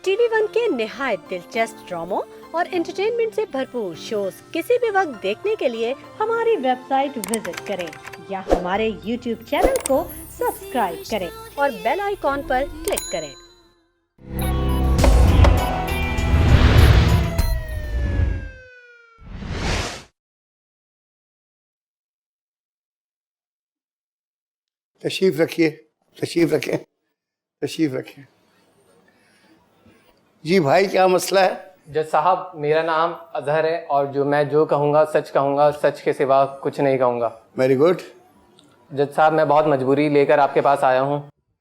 TV one के निहायत दिलचस्प ड्रामों और एंटरटेनमेंट से भरपूर शोज किसी भी वक्त देखने के लिए हमारी वेबसाइट विजिट करें या हमारे यूट्यूब चैनल को सब्सक्राइब करें और बेल आइकॉन पर क्लिक करें। तशरीफ रखिए, तशरीफ रखें, तशरीफ रखें। जी भाई, क्या मसला है? जज साहब, मेरा नाम अजहर है और जो कहूँगा सच कहूँगा, सच के सिवा कुछ नहीं कहूँगा। Very good. जज साहब, मैं बहुत मजबूरी लेकर आपके पास आया हूँ।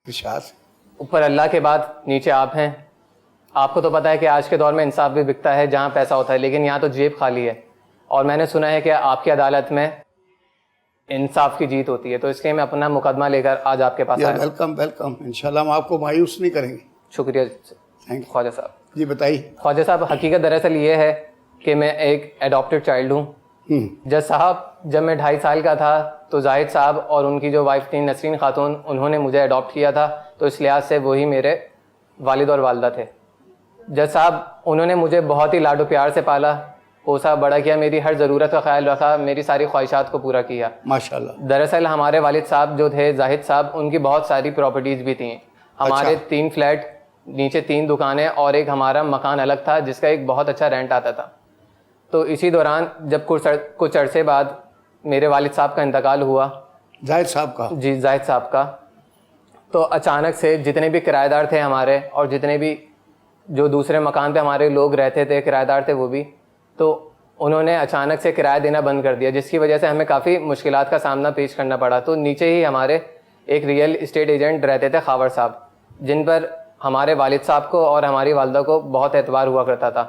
इरशाद। ऊपर अल्लाह के बाद नीचे आप हैं। आपको तो पता है कि आज के दौर में इंसाफ भी बिकता है जहाँ पैसा होता है, लेकिन यहाँ तो जेब खाली है। और मैंने सुना है कि आपकी अदालत में इंसाफ की जीत होती है, तो इसलिए मैं अपना मुकदमा लेकर आज आपके पास आया। Welcome welcome. इंशाल्लाह हम आपको मायूस नहीं करेंगे। शुक्रिया थैंक यू। ख्वाजा साहब। जी बताइए। ख्वाजा साहब, हकीकत दरअसल ये है कि मैं एक एडॉप्टेड चाइल्ड हूँ। जज साहब, जब मैं 2.5 साल का था तो जाहिद साहब और उनकी जो वाइफ थी नसरीन खातून, उन्होंने मुझे अडॉप्ट किया था, तो इस लिहाज से वही मेरे वालिद और वालदा थे। जज साहब, उन्होंने मुझे बहुत ही लाडो प्यार से पाला, पोसा, बड़ा किया, मेरी हर ज़रूरत का ख्याल रखा, मेरी सारी ख्वाहिशात को पूरा किया। माशाल्लाह। दरअसल हमारे वालिद साहब जो थे जाहिद साहब, उनकी बहुत सारी प्रॉपर्टीज़ भी थी। हमारे 3 फ्लैट, नीचे 3 दुकानें और एक हमारा मकान अलग था जिसका एक बहुत अच्छा रेंट आता था। तो इसी दौरान जब कुछ अरसे बाद मेरे वालिद साहब का इंतकाल हुआ। जाहिद साहब का? जी, जाहिद साहब का। तो अचानक से जितने भी किराएदार थे हमारे और जितने भी जो दूसरे मकान पे हमारे लोग रहते थे, किराएदार थे वो भी, तो उन्होंने अचानक से किराया देना बंद कर दिया, जिसकी वजह से हमें काफ़ी मुश्किलात का सामना पेश करना पड़ा। तो नीचे ही हमारे एक रियल इस्टेट एजेंट रहते थे खावर साहब, जिन पर हमारे वालिद साहब को और हमारी वालदा को बहुत एतबार हुआ करता था।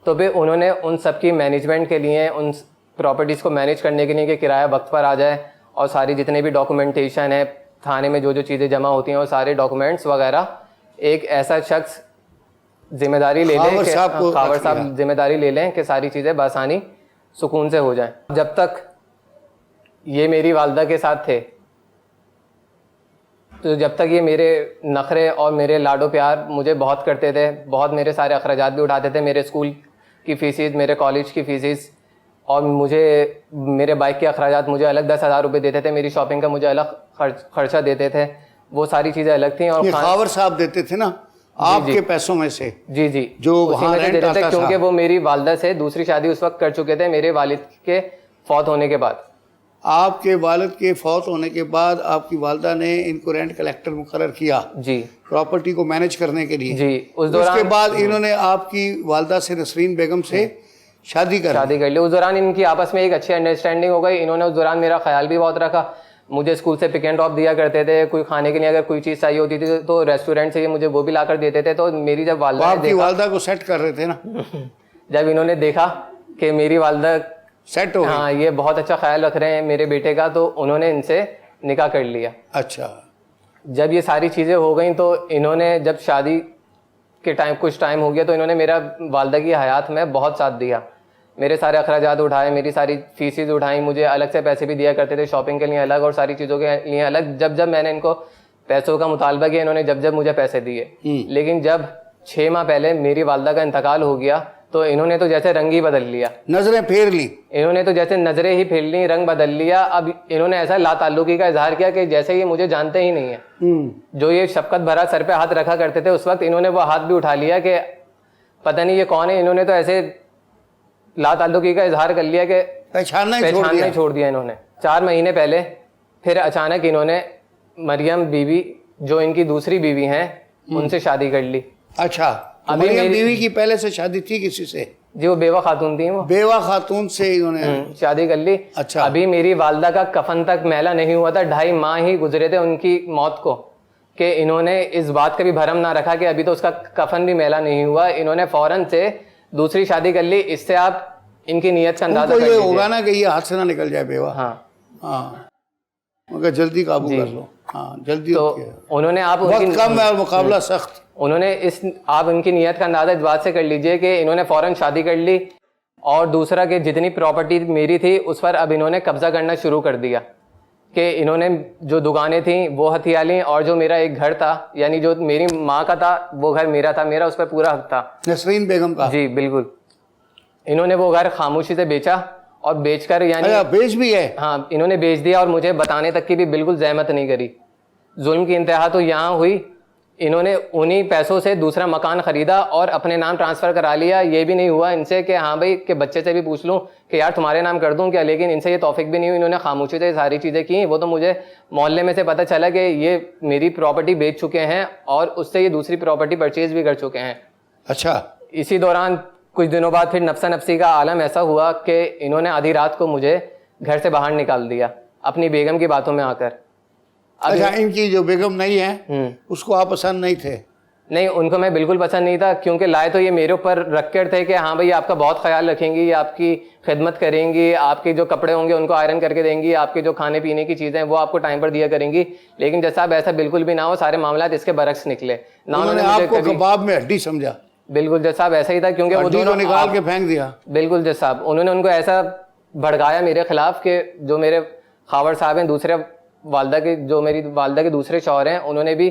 तो फिर उन्होंने उन सब की मैनेजमेंट के लिए, उन प्रॉपर्टीज़ को मैनेज करने के लिए कि किराया वक्त पर आ जाए और सारी जितने भी डॉक्यूमेंटेशन है, थाने में जो जो चीज़ें जमा होती हैं, वो सारे डॉक्यूमेंट्स वगैरह एक ऐसा शख्स जिम्मेदारी ले लें कि खावर साहब जिम्मेदारी ले लें कि सारी चीज़ें बआसानी सुकून से हो जाएं। जब तक ये मेरी वालदा के साथ थे, तो जब तक ये मेरे नखरे और मेरे लाडो प्यार मुझे बहुत करते थे, बहुत मेरे सारे अखराजात भी उठाते थे, मेरे स्कूल की फ़ीसेस, मेरे कॉलेज की फ़ीसेस, और मुझे मेरे बाइक के अखराजात मुझे अलग 10,000 रुपये देते थे, मेरी शॉपिंग का मुझे अलग खर्चा देते थे, वो सारी चीज़ें अलग थी। और खावर साहब देते थे ना आपके पैसों में से? जी जी, जो वहाँ रेंट देते थे, आता क्योंकि वो मेरी वालदा से दूसरी शादी उस वक्त कर चुके थे मेरे वालिद के फौत होने के बाद। आपके वालिद के फौत होने के बाद आपकी वालदा ने इनको रेंट कलेक्टर मुकर्रर किया जी, प्रॉपर्टी को मैनेज करने के लिए। जी, उसके बाद इन्होंने आपकी वालदा से, नसरीन बेगम से शादी कर ली। उस दौरान इनकी आपस में एक अच्छी अंडरस्टैंडिंग हो गई। इन्होंने उस दौरान मेरा ख्याल भी बहुत रखा, मुझे स्कूल से पिक एंड ड्रॉप दिया करते थे, कोई खाने के लिए अगर कोई चीज़ चाहिए होती थी तो रेस्टोरेंट से ये मुझे वो भी ला कर देते थे। तो मेरी जब वालदा को सेट कर रहे थे ना, जब इन्होंने देखा कि मेरी वालदा सेट हो गई, हाँ, ये बहुत अच्छा ख्याल रख रहे हैं मेरे बेटे का, तो उन्होंने इनसे निकाह कर लिया। अच्छा। जब ये सारी चीज़ें हो गई तो इन्होंने, जब शादी के कुछ टाइम हो गया, तो इन्होंने मेरा वालदा की हयात में बहुत साथ दिया, मेरे सारे अखराजात उठाए, मेरी सारी फीसेस उठाई, मुझे अलग से पैसे भी दिया करते थे, शॉपिंग के लिए अलग और सारी चीज़ों के लिए अलग। जब मैंने इनको पैसों का मुतालबा किया, इन्होंने जब मुझे पैसे दिए। लेकिन जब 6 माह पहले मेरी वालदा का इंतकाल हो गया तो इन्होंने तो जैसे रंग ही बदल लिया, नजरें फेर ली। इन्होंने तो जैसे नजरें ही फेर ली, रंग बदल लिया। अब इन्होंने ऐसा लाताल्लुकी का इजहार किया कि जैसे ये मुझे जानते ही नहीं है। जो ये शफकत भरा सर पे हाथ रखा करते थे, उस वक्त इन्होंने वो हाथ भी उठा लिया कि पता नहीं ये कौन है। इन्होंने तो ऐसे लाताल्लुकी का इजहार कर लिया कि पहचानना ही छोड़ दिया इन्होंने। 4 महीने पहले फिर अचानक इन्होंने मरियम बीवी, जो इनकी दूसरी बीवी हैं, उनसे शादी कर ली। अच्छा, अभी मरियम बीवी की पहले से शादी थी किसी से? जी, वो बेवा खातून थी। वो बेवा खातून से इन्होंने शादी कर ली। अच्छा। अभी मेरी वालदा का कफन तक मैला नहीं हुआ था, 2.5 माह ही गुजरे थे उनकी मौत को, कि इन्होंने इस बात का भी भरम ना रखा कि अभी तो उसका कफन भी मैला नहीं हुआ। इन्होंने फौरन से दूसरी शादी कर ली। इससे आप इनकी नीयत का अंदाजा कर लीजिए। होगा ना कि ये हाथ से ना निकल जाए बेवा। हाँ, मगर जल्दी काबू कर लो। हाँ, जल्दी। तो उन्होंने, आप वक्त कम है और मुकाबला सख्त, उन्होंने आप इनकी नीयत का अंदाजा इस बात से कर लीजिए कि इन्होंने फौरन शादी कर ली, और दूसरा कि जितनी प्रॉपर्टी मेरी थी उस पर अब इन्होंने कब्जा करना शुरू कर दिया कि इन्होंने जो दुकानें थी वो हथिया ली, और जो मेरा एक घर था, यानी जो मेरी माँ का था वो घर मेरा था, मेरा उस पर पूरा हक था। नसरीन बेगम का? जी बिल्कुल। इन्होंने वो घर खामोशी से बेचा, और बेचकर यानी बेच भी है? हाँ, इन्होंने बेच दिया, और मुझे बताने तक की भी बिल्कुल जहमत नहीं करी। जुल्म की इंतहा तो यहाँ हुई, इन्होंने उन्हीं पैसों से दूसरा मकान ख़रीदा और अपने नाम ट्रांसफ़र करा लिया। ये भी नहीं हुआ इनसे कि हाँ भाई के बच्चे से भी पूछ लूँ कि यार तुम्हारे नाम कर दूँ क्या, लेकिन इनसे ये तौफीक भी नहीं हुई। इन्होंने खामोशी से सारी चीज़ें की। वो तो मुझे मोहल्ले में से पता चला कि ये मेरी प्रॉपर्टी बेच चुके हैं और उससे ये दूसरी प्रॉपर्टी परचेज़ भी कर चुके हैं। अच्छा। इसी दौरान कुछ दिनों बाद फिर नफ्सा नफ्सी का आलम ऐसा हुआ कि इन्होंने आधी रात को मुझे घर से बाहर निकाल दिया अपनी बेगम की बातों में आकर। अच्छा, इनकी जो बेगम नहीं है उसको आप पसंद नहीं थे? नहीं, उनको मैं बिल्कुल पसंद नहीं था, क्योंकि लाए तो ये मेरे ऊपर रख कर थे कि हाँ भाई आपका बहुत ख्याल रखेंगी, आपकी खिदमत करेंगी, आपके जो कपड़े होंगे उनको आयरन करके देंगी, आपके जो खाने पीने की चीज़ें हैं वो आपको टाइम पर दिया करेंगी। लेकिन जैसा अब ऐसा बिल्कुल भी ना हो, सारे मामला इसके बरक्स निकले ना। उन्होंने आपको कबाब में हड्डी समझा? बिल्कुल जज साहब, ऐसा ही था, क्योंकि वो दोनों निकाल के फेंक दिया। बिल्कुल जज साहब, उन्होंने उनको ऐसा भड़काया मेरे खिलाफ कि जो मेरे खावर साहब हैं, दूसरे वालदा के, जो मेरी वालदा के दूसरे शौहर हैं, उन्होंने भी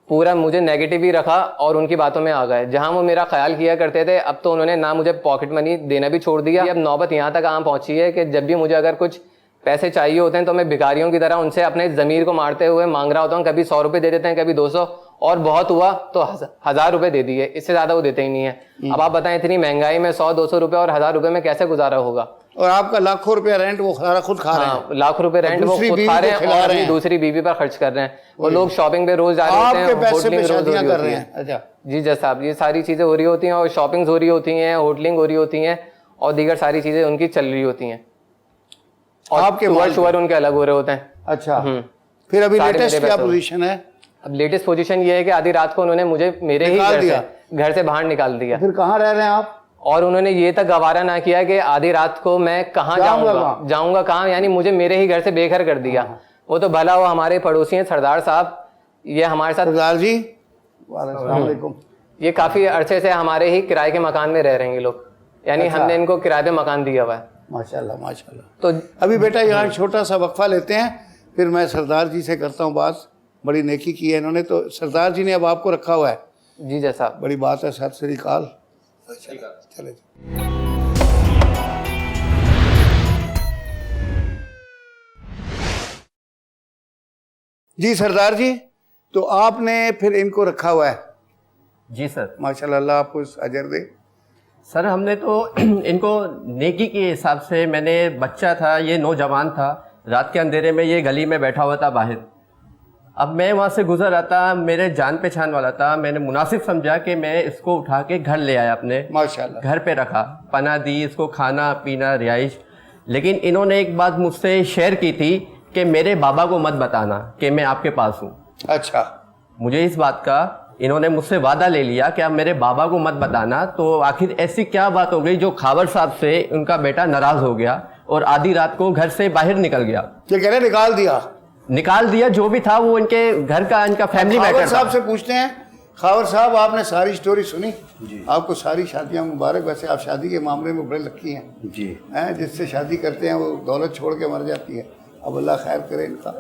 पूरा मुझे नेगेटिव ही रखा और उनकी बातों में आ गए। जहां वो मेरा ख्याल किया करते थे, अब तो उन्होंने ना मुझे पॉकेट मनी देना भी छोड़ दिया। अब नौबत यहाँ तक आम पहुंची है कि जब भी मुझे अगर कुछ पैसे चाहिए होते हैं तो मैं भिखारियों की तरह उनसे अपने ज़मीर को मारते हुए मांग रहा होता हूँ। कभी 100 रुपये दे देते हैं, कभी 200, और बहुत हुआ तो 1000 रुपये दे दिए, इससे ज़्यादा वो देते ही नहीं है। अब आप बताएं, इतनी महंगाई में 100-200 रुपये और 1000 रुपये में कैसे गुजारा होगा? और आपका लाखों रुपया रेंट वो सारा खुद खा रहे हैं? लाख रुपए रेंट वो खुद खा रहे हैं और अपनी दूसरी बीवी पर खर्च कर रहे हैं। वो लोग शॉपिंग पे रोज जा रहे होते हैं, होटलिंग रोज हो रही होती है। अच्छा जी जज साहब, ये सारी चीजें हो रही होती हैं, और शॉपिंग हो रही होती हैं, होटलिंग हो रही होती हैं, और दीगर सारी चीजें उनकी चल रही होती हैं, और आपके शुगर उनके अलग हो रहे होते हैं। अच्छा, फिर अभी लेटेस्ट क्या पोजीशन है? अब लेटेस्ट पोजीशन ये है कि आधी रात को उन्होंने मुझे मेरे ही घर से बाहर निकाल दिया। फिर कहाँ रह रहे हैं आप? और उन्होंने ये तक गवारा ना किया कि आधी रात को मैं कहाँ जाऊंगा कहाँ, यानी मुझे मेरे ही घर से बेघर कर दिया। वो तो भला वो हमारे पड़ोसी हैं सरदार साहब, ये हमारे साथ। सरदार जी वालेकुम। ये काफी अरसे से हमारे ही किराए के मकान में रह रहे हैं ये लोग, यानी हमने इनको किराए पे मकान दिया हुआ है। माशाल्लाह माशाल्लाह। तो अभी बेटा यहाँ छोटा सा वक्फा लेते हैं, फिर मैं सरदार जी से करता हूँ बात। बड़ी नेकी की है इन्होंने, तो सरदार जी ने अब आपको रखा हुआ है। जी जैसा बड़ी बात है। सत श्री अकाल। चले जी सरदार जी, तो आपने फिर इनको रखा हुआ है? जी सर। माशाल्लाह, अल्लाह आपको अजर दे। सर हमने तो इनको नेकी के हिसाब से, मैंने बच्चा था, ये नौजवान था, रात के अंधेरे में ये गली में बैठा हुआ था बाहर। अब मैं वहाँ से गुजर रहा था, मेरे जान पहचान वाला था, मैंने मुनासिब समझा कि मैं इसको उठा के घर ले आया, अपने माशाल्लाह घर पे रखा, पनाह दी, इसको खाना पीना रिहाइश। लेकिन इन्होंने एक बात मुझसे शेयर की थी कि मेरे बाबा को मत बताना कि मैं आपके पास हूँ। अच्छा। मुझे इस बात का इन्होंने मुझसे वादा ले लिया कि आप मेरे बाबा को मत बताना। तो आखिर ऐसी क्या बात हो गई जो खावर साहब से उनका बेटा नाराज हो गया और आधी रात को घर से बाहर निकल गया? ये कह रहे निकाल दिया? जो भी था वो इनके घर का, इनका फैमिली मैटर था। खावर साहब से पूछते हैं। खावर साहब, आपने सारी स्टोरी सुनी जी? आपको सारी शादियां मुबारक। वैसे आप शादी के मामले में बड़े लकी हैं जी। हैं, जिससे शादी करते हैं वो दौलत छोड़ के मर जाती है। अब अल्लाह खैर करे इनका।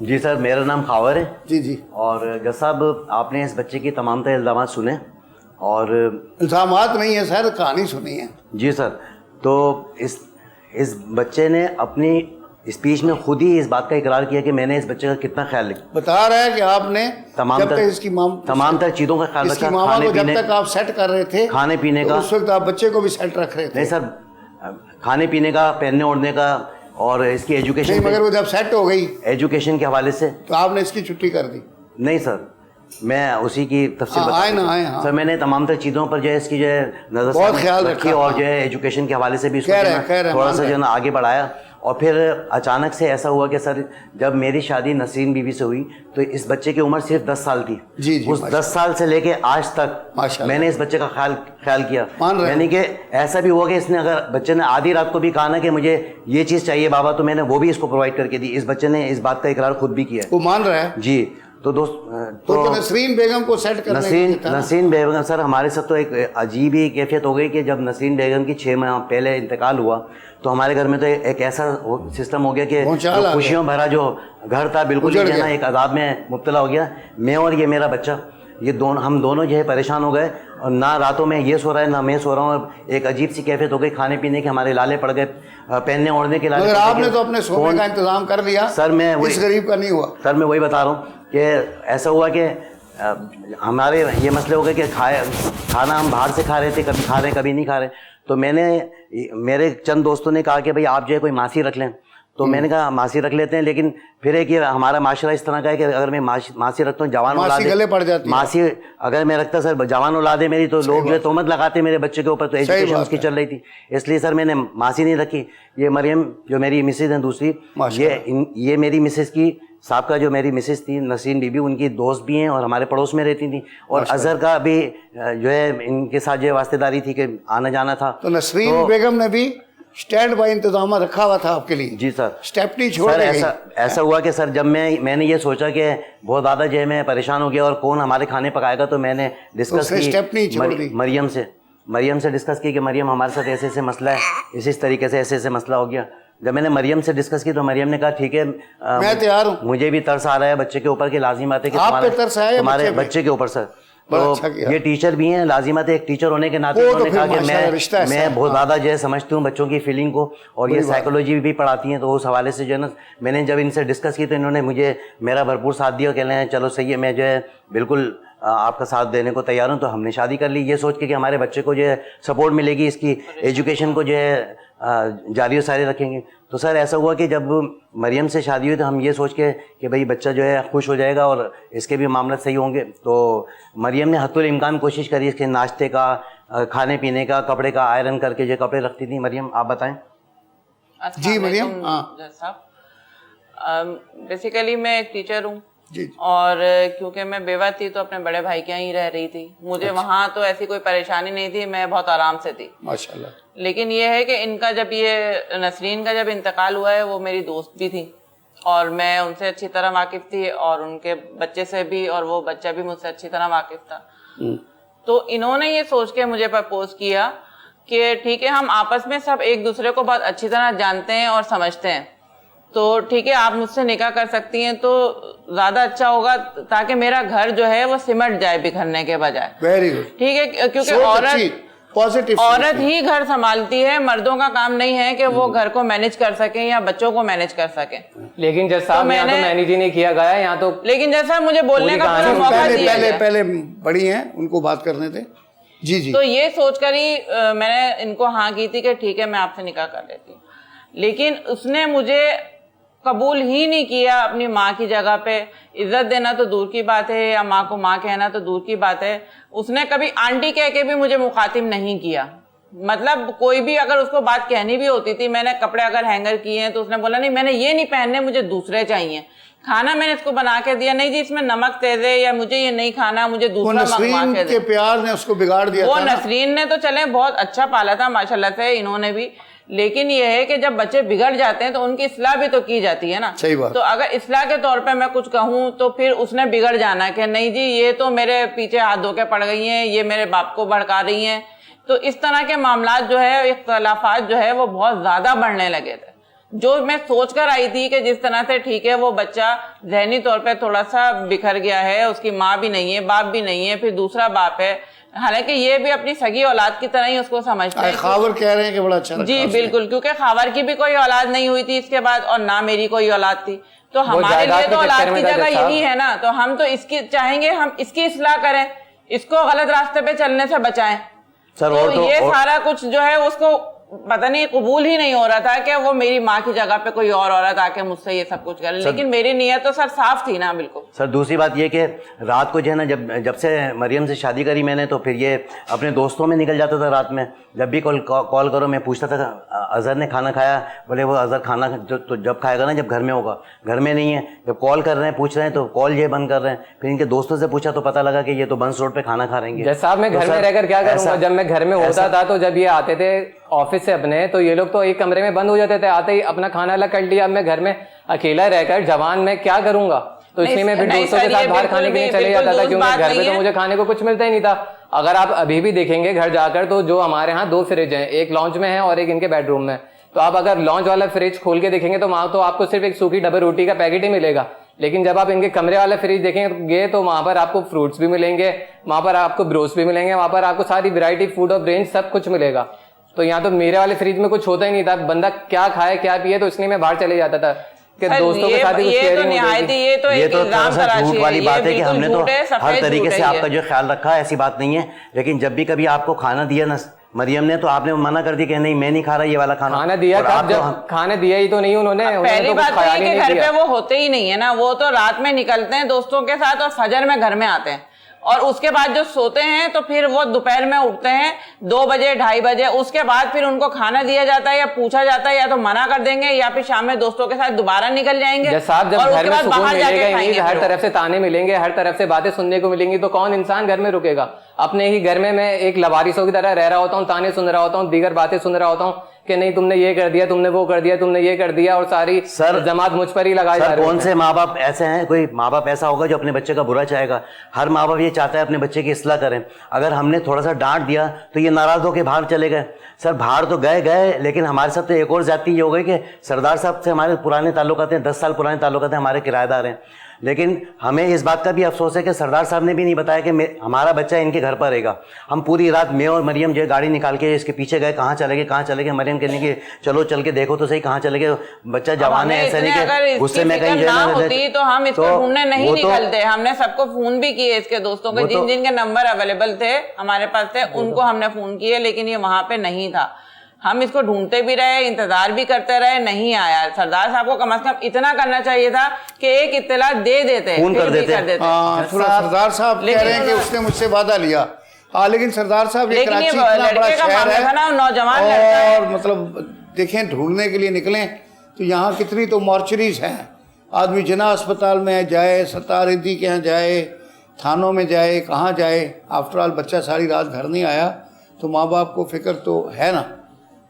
जी सर, मेरा नाम खावर है। जी जी। और जज साहब, आपने इस बच्चे की तमाम तरह इल्ज़ाम सुने, और इल्ज़ामात नहीं है सर, कहानी सुनी है। जी सर। तो इस बच्चे ने अपनी स्पीच में खुद ही इस बात का इकरार किया कि मैंने इस बच्चे का कितना ख्याल रखा। बता रहा है कि आपने तमाम तरह चीज़ों का ख्याल रखा। खाने पीने, जब तक आप सेट कर रहे थे खाने पीने का, उस वक्त आप बच्चे को भी सेट रख रहे थे? नहीं सर, खाने पीने का, पहनने ओढ़ने का, और इसकी एजुकेशन। नहीं, मगर वो जब सेट हो गई एजुकेशन के हवाले से, तो आपने इसकी छुट्टी कर दी? नहीं सर, मैं उसी की तफसील बता सर। मैंने तमाम तरह चीज़ों पर जो है इसकी जो है नजर बहुत ख्याल रखी, और जो है एजुकेशन के हवाले से भी थोड़ा सा जो है आगे बढ़ाया। और फिर अचानक से ऐसा हुआ कि सर, जब मेरी शादी नसीन बीवी से हुई तो इस बच्चे की उम्र सिर्फ 10 साल थी। जी जी। उस 10 साल से लेके आज तक मैंने इस बच्चे का ख्याल किया। यानी कि ऐसा भी हुआ कि इसने, अगर बच्चे ने आधी रात को भी कहा ना कि मुझे ये चीज़ चाहिए बाबा, तो मैंने वो भी इसको प्रोवाइड करके दी। इस बच्चे ने इस बात का इकरार खुद भी किया। वो मान रहा है? जी। तो दोस्त तो नसरीन बेगम को सेट करने नसरीन बेगम सर, हमारे साथ तो एक अजीब ही कैफियत हो गई कि जब नसरीन बेगम की 6 माह पहले इंतकाल हुआ तो हमारे घर में तो एक ऐसा सिस्टम हो गया कि खुशियों भरा जो घर था बिल्कुल ही ना एक अदाब में मुब्तला हो गया। मैं और ये मेरा बच्चा, ये दोनों, हम दोनों जो है परेशान हो गए और ना रातों में ये सो रहा है ना मैं सो रहा हूँ। एक अजीब सी कैफियत हो गई, खाने पीने के हमारे लाले पड़ गए, पहनने ओढ़ने के लाले। मगर आपने तो अपने सोने का इंतजाम कर लिया सर। मैं इस गरीब का नहीं हुआ सर, मैं वही बता रहा हूँ कि ऐसा हुआ कि हमारे ये मसले हो गए कि खाना हम बाहर से खा रहे थे, कभी खा रहे कभी नहीं खा रहे। तो मेरे चंद दोस्तों ने कहा कि भाई आप जो है कोई मासी रख लें। तो मैंने कहा मासी रख लेते हैं, लेकिन फिर एक ये हमारा माशरा इस तरह का है कि अगर मैं मासी रखता हूँ जवान औलाद गले पड़ जाती है। मासी अगर मैं रखता सर जवान औलाद है मेरी, तो लोग जो है तोहमत लगाते मेरे बच्चे के ऊपर, तो एजुकेशन उसकी चल रही थी, इसलिए सर मैंने मासी नहीं रखी। ये मरियम जो मेरी मिसेज है दूसरी, ये मेरी मिसेज की साहब का जो मेरी मिसेज थी नसरीन बीबी, उनकी दोस्त भी हैं और हमारे पड़ोस में रहती थी। और अजहर का भी जो है इनके साथ जो वास्तेदारी थी कि आना जाना था। तो नसरीन बेगम ने भी स्टैंड बाय इंतजाम रखा हुआ था आपके लिए? जी सर। स्टेपनी छोड़ सर ऐसा हुआ कि सर जब मैंने ये सोचा कि बहुत ज़्यादा जो है मैं परेशान हो गया और कौन हमारे खाने पकाएगा, तो मैंने डिस्कस की मरियम से डिस्कस की कि मरियम हमारे साथ ऐसे ऐसे मसला है, इस तरीके से ऐसे मसला हो गया। जब मैंने मरियम से डिस्कस की तो मरियम ने कहा ठीक है मैं तैयार हूँ, मुझे भी तरस आ रहा है बच्चे के ऊपर, की लाजिम बात है कि हमारे बच्चे के ऊपर सर। तो ये टीचर भी हैं, लाजिमत है एक टीचर होने के नाते उन्होंने कहा कि मैं बहुत ज़्यादा जो है समझती हूँ बच्चों की फीलिंग को, और ये साइकोलॉजी भी पढ़ाती हैं। तो उस हवाले से जो है ना, मैंने जब इनसे डिस्कस की तो इन्होंने मुझे मेरा भरपूर साथ दिया, कह रहे हैं चलो सही है, मैं जो है बिल्कुल आपका साथ देने को तैयार हूँ। तो हमने शादी कर ली ये सोच के कि हमारे बच्चे को जो है सपोर्ट मिलेगी, इसकी एजुकेशन को जो है जारी सारे रखेंगे। तो सर ऐसा हुआ कि जब मरियम से शादी हुई तो हम ये सोच के कि भाई बच्चा जो है खुश हो जाएगा और इसके भी मामला सही होंगे। तो मरियम ने हत्तुल इम्कान कोशिश करी, इसके नाश्ते का, खाने पीने का, कपड़े का आयरन करके जो कपड़े रखती थी। मरियम आप बताएं। जी मरियम। बेसिकली मैं एक टीचर हूँ और क्योंकि मैं बेवा थी तो अपने बड़े भाई के यहाँ ही रह रही थी। मुझे वहाँ तो ऐसी कोई परेशानी नहीं थी, मैं बहुत आराम से थी माशाल्लाह। लेकिन ये है कि इनका जब ये नसरीन का जब इंतकाल हुआ है, वो मेरी दोस्त भी थी और मैं उनसे अच्छी तरह वाकिफ थी और उनके बच्चे से भी, और वो बच्चा भी मुझसे अच्छी तरह वाकिफ था। तो इन्होंने ये सोच के मुझे प्रपोज किया कि ठीक है हम आपस में सब एक दूसरे को बहुत अच्छी तरह जानते हैं और समझते हैं, तो ठीक है आप मुझसे निकाह कर सकती हैं तो ज्यादा अच्छा होगा, ताकि मेरा घर जो है वो सिमट जाए बिखरने के बजाय। Very good. ठीक है, क्योंकि औरत ही घर संभालती है, मर्दों का काम नहीं है कि वो घर को मैनेज कर सकें या बच्चों को मैनेज कर सकें। लेकिन जैसा तो यहाँ तो मैनेज ही नहीं किया गया यहाँ तो, लेकिन जैसा मुझे बोलने का पूरा मौका दिया गया। पहले बड़ी हैं, उनको बात करने थे। जी जी। तो ये सोचकर ही मैंने इनको हाँ की थी कि ठीक है मैं आपसे निकाह कर लेती हूँ। लेकिन उसने मुझे कबूल ही नहीं किया अपनी माँ की जगह पे। इज्जत देना तो दूर की बात है या माँ को माँ कहना तो दूर की बात है, उसने कभी आंटी कह के भी मुझे मुखातिब नहीं किया। मतलब कोई भी अगर उसको बात कहनी भी होती थी, मैंने कपड़े अगर हैंगर किए हैं तो उसने बोला नहीं मैंने ये नहीं पहनने, मुझे दूसरे चाहिए। खाना मैंने इसको बना के दिया, नहीं जी इसमें नमक तेज है या मुझे ये नहीं खाना, मुझे दूसरा मंगवा के दे। प्यार ने उसको बिगाड़ दिया। वो नसरीन ने तो चले बहुत अच्छा पाला था माशाल्लाह से इन्होंने भी, लेकिन ये है कि जब बच्चे बिगड़ जाते हैं तो उनकी इस्लाह भी तो की जाती है ना। सही बात। तो अगर इस्लाह के तौर पे मैं कुछ कहूँ तो फिर उसने बिगड़ जाना है कि नहीं जी ये तो मेरे पीछे हाथ धो के पड़ गई हैं, ये मेरे बाप को भड़का रही हैं। तो इस तरह के मामलात जो है, इख्तलाफात जो है वो बहुत ज्यादा बढ़ने लगे थे। जो मैं सोच कर आई थी कि जिस तरह से ठीक है वो बच्चा जहनी तौर पे थोड़ा सा बिखर गया है, उसकी माँ भी नहीं है, बाप भी नहीं है, फिर दूसरा बाप है, हालांकि ये भी अपनी सगी औलाद की तरह ही उसको समझते हैं। खावर कह रहे हैं कि बड़ा अच्छा जी बिल्कुल, क्योंकि खावर की भी कोई औलाद नहीं हुई थी इसके बाद और ना मेरी कोई औलाद थी, तो हमारे लिए तो औलाद की जगह यही है ना। तो हम तो इसकी चाहेंगे, हम इसकी इस्लाह करें, इसको गलत रास्ते पे चलने से बचाएं। तो ये सारा कुछ जो है उसको पता नहीं कबूल ही नहीं हो रहा था कि वो मेरी माँ की जगह पे कोई और औरत आके मुझसे ये सब कुछ करे। लेकिन मेरी नीयत तो सर साफ थी ना। बिल्कुल सर। दूसरी बात ये कि रात को जो है ना, जब से मरियम से शादी करी मैंने, तो फिर ये अपने दोस्तों में निकल जाता था रात में। जब भी कॉल करो मैं पूछता था अजहर ने खाना खाया, बोले वो अजहर खाना तो जब खाएगा ना जब घर में होगा, घर में नहीं है। जब कॉल कर रहे हैं पूछ रहे हैं तो कॉल ये बंद कर रहे हैं। फिर इनके दोस्तों से पूछा तो पता लगा कि ये तो बंस रोड पे खाना खा रहे हैं। जैसा साहब मैं घर में रहकर क्या करूँगा, जब मैं घर में होता था तो जब ये आते थे ऑफिस से अपने, तो ये लोग तो एक कमरे में बंद हो जाते थे, आते ही अपना खाना अलग कर लिया। अब मैं घर में अकेला रहकर जवान में क्या करूंगा, तो इसलिए मैं फिर नहीं दोस्तों के सर, साथ ये बाहर बिल्कुल खाने के लिए भी- चले जाता था, बिल्कुल क्योंकि बात घर पे नहीं तो है। मुझे खाने को कुछ मिलता ही नहीं था। अगर आप अभी भी देखेंगे घर जाकर, तो जो हमारे यहाँ 2 फ्रिज हैं, एक लॉन्च में है और एक इनके बेडरूम में, तो आप अगर लॉन्च वाला फ्रिज खोल के देखेंगे तो वहां तो आपको सिर्फ एक सूखी डबल रोटी का पैकेट ही मिलेगा। लेकिन जब आप इनके कमरे वाला फ्रिज देखेंगे तो वहां पर आपको फ्रूट्स भी मिलेंगे, वहां पर आपको ब्रोस्ट भी मिलेंगे, वहां पर आपको सारी वैरायटी फूड ऑफ रेंज सब कुछ मिलेगा। तो यहाँ तो मेरे वाले फ्रिज में कुछ होता ही नहीं था, बंदा क्या खाए क्या पिए, तो इसलिए मैं बाहर चले जाता था कि दोस्तों के साथ ही कुछ ये तो शेयरिंग हो निहायती, जाएगी। ये तो एक थोड़ा इल्जाम सा तराशी झूठ है, वाली ये बात है कि बिल्कुल हमने तो झूठ है, हर सफेद तरीके झूठ से है आपका ये। जो ख्याल रखा है, ऐसी बात नहीं है। लेकिन जब भी कभी आपको खाना दिया ना मरियम ने, तो आपने मना कर दिया कि नहीं मैं नहीं खा रहा ये वाला खाना दिया और कब? आप जब तो खाना दिया ही तो नहीं उन्होंने पहली तो बात कुछ तो खाया ये ही कि नहीं घर दिया। पे वो होते ही नहीं है ना, वो तो रात में निकलते हैं दोस्तों के साथ और फजर में घर में आते हैं, और उसके बाद जो सोते हैं तो फिर वो दोपहर में उठते हैं 2 बजे 2:30 बजे, उसके बाद फिर उनको खाना दिया जाता है या पूछा जाता है, या तो मना कर देंगे या फिर शाम में दोस्तों के साथ दोबारा निकल जाएंगे। साहब जब और घर उसके में बाद सुकून बाहर मिलेगा जाके ही नहीं, खाएंगे हर फिर वो। तरफ से ताने मिलेंगे, हर तरफ से बातें सुनने को मिलेंगी, तो कौन इंसान घर में रुकेगा? अपने ही घर में मैं एक लवारिसों की तरह रह रहा होता हूँ, ताने सुन रहा होता हूँ, दीगर बातें सुन रहा होता हूँ कि नहीं तुमने ये कर दिया, तुमने वो कर दिया, तुमने ये कर दिया, और सारी जमात मुझ पर ही लगाई जा रही है। कौन से माँ बाप ऐसे हैं? कोई माँ बाप ऐसा होगा जो अपने बच्चे का बुरा चाहेगा? हर माँ बाप ये चाहता है अपने बच्चे की इस्लाह करें। अगर हमने थोड़ा सा डांट दिया तो ये नाराज होकर बाहर चले गए। सर बाहर तो गए, लेकिन हमारे साथ तो एक और ज्यादती ये हो गई कि सरदार साहब से हमारे पुराने ताल्लुकात हैं, 10 साल पुराने ताल्लुकात हैं, हमारे किराएदार हैं। लेकिन हमें इस बात का भी अफसोस है कि सरदार साहब ने भी नहीं बताया कि हमारा बच्चा इनके घर पर रहेगा। हम पूरी रात मैं और मरियम जो गाड़ी निकाल के इसके पीछे गए, कहाँ चले गए। मरियम कहने की चलो चल के देखो तो सही कहाँ चले गए, बच्चा जवान है, ऐसा नहीं कि गुस्से में कहीं ना होती तो हम इसको ढूंढने नहीं निकलते। हमने सबको फोन भी किए, इसके दोस्तों के जिन जिनके नंबर अवेलेबल थे हमारे पास थे, उनको हमने फोन किए, लेकिन ये वहां पे नहीं था। हम इसको ढूंढते भी रहे, इंतजार भी करते रहे, नहीं आया। सरदार साहब को कम से कम इतना करना चाहिए था कि एक इत्तला दे देते, फोन कर देते। सरदार साहब कह रहे हैं कि उसने मुझसे वादा लिया। लेकिन सरदार साहब ये कराची इतना बड़ा शहर है, नौजवान और मतलब देखें ढूंढने के लिए निकलें तो यहाँ कितनी तो मॉर्चरीज हैं। आदमी जना अस्पताल में जाए, सत्तारिंदी के यहाँ जाए, थानों में जाए, कहाँ जाए। आफ्टर ऑल बच्चा सारी रात घर नहीं आया तो माँ बाप को फिक्र तो है ना।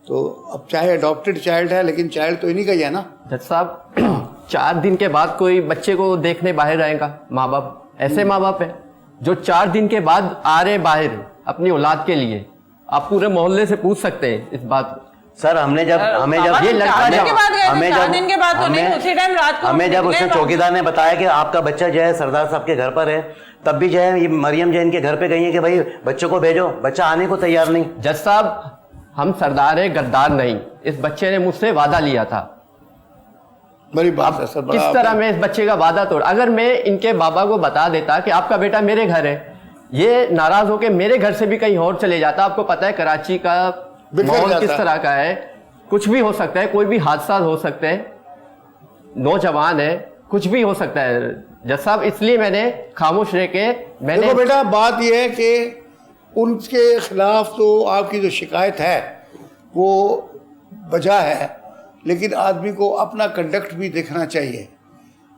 तो अब चाहे अडॉप्टेड चाइल्ड है, लेकिन चाइल्ड तो इन्हीं का ही है ना। जज साहब 4 दिन के बाद कोई बच्चे को देखने बाहर आएगा माँ बाप? ऐसे माँ बाप है जो 4 दिन के बाद आ रहे बाहर अपनी औलाद के लिए। आप पूरे मोहल्ले से पूछ सकते हैं इस बात को। सर हमें जब ये लड़का हमें जब उसने चौकीदार ने बताया कि आपका बच्चा जो है सरदार साहब के घर पर है, तब भी जो है ये मरियम जो इनके घर पे गई है कि भाई बच्चों को भेजो, बच्चा आने को तैयार नहीं। जज साहब हम सरदार है, गद्दार नहीं। इस बच्चे ने मुझसे वादा लिया था। बड़ी बात है सर। किस तरह मैं इस बच्चे का वादा तोड़? अगर मैं इनके बाबा को बता देता कि आपका बेटा मेरे घर है, ये नाराज होकर मेरे घर से भी कहीं और चले जाता। आपको पता है कराची का माहौल किस तरह का है, कुछ भी हो सकता है, कोई भी हादसा हो सकता है, नौजवान है, कुछ भी हो सकता है जज साहब। इसलिए मैंने खामोश रह के देखो बेटा, बात यह है कि उनके खिलाफ तो आपकी जो शिकायत है वो वजह है, लेकिन आदमी को अपना कंडक्ट भी देखना चाहिए।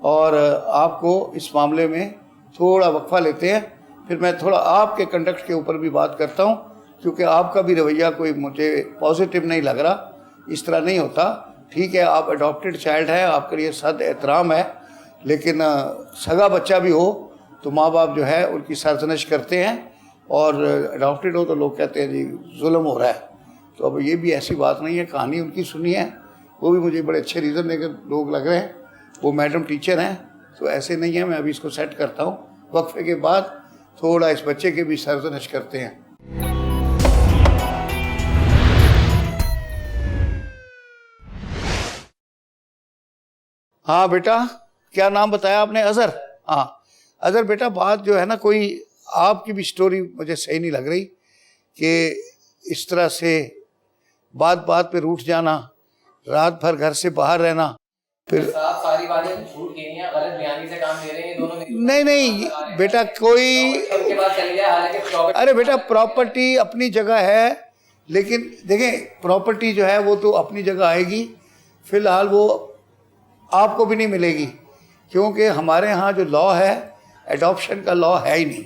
और आपको इस मामले में थोड़ा वक्फा लेते हैं, फिर मैं थोड़ा आपके कंडक्ट के ऊपर भी बात करता हूँ, क्योंकि आपका भी रवैया कोई मुझे पॉजिटिव नहीं लग रहा। इस तरह नहीं होता। ठीक है, आप अडॉप्टेड चाइल्ड हैं, आपके लिए सद एहतराम है, लेकिन सगा बच्चा भी हो तो माँ बाप जो है उनकी सरजनश करते हैं, और अडॉप्टेड हो तो लोग कहते हैं जी जुल्म हो रहा है। तो अब ये भी ऐसी बात नहीं है, कहानी उनकी सुनी है, वो भी मुझे बड़े अच्छे रीज़न लेकर लोग लग रहे हैं। वो मैडम टीचर हैं, तो ऐसे नहीं है। मैं अभी इसको सेट करता हूँ, वक्फे के बाद थोड़ा इस बच्चे के भी सरजनश करते हैं। हाँ बेटा, क्या नाम बताया आपने? अजहर। हाँ अजहर बेटा, बात जो है ना, कोई आपकी भी स्टोरी मुझे सही नहीं लग रही कि इस तरह से बात बात पे रूठ जाना, रात भर घर से बाहर रहना, फिर सारी बातें झूठ की हैं, गलत बयानी से काम ले रहे हैं दोनों। नहीं बेटा, कोई उनके पास चले जाए, हालांकि अरे बेटा, प्रॉपर्टी अपनी जगह है, लेकिन देखें प्रॉपर्टी जो है वो तो अपनी जगह आएगी, फिलहाल वो आपको भी नहीं मिलेगी, क्योंकि हमारे यहाँ जो लॉ है एडॉप्शन का लॉ है ही नहीं।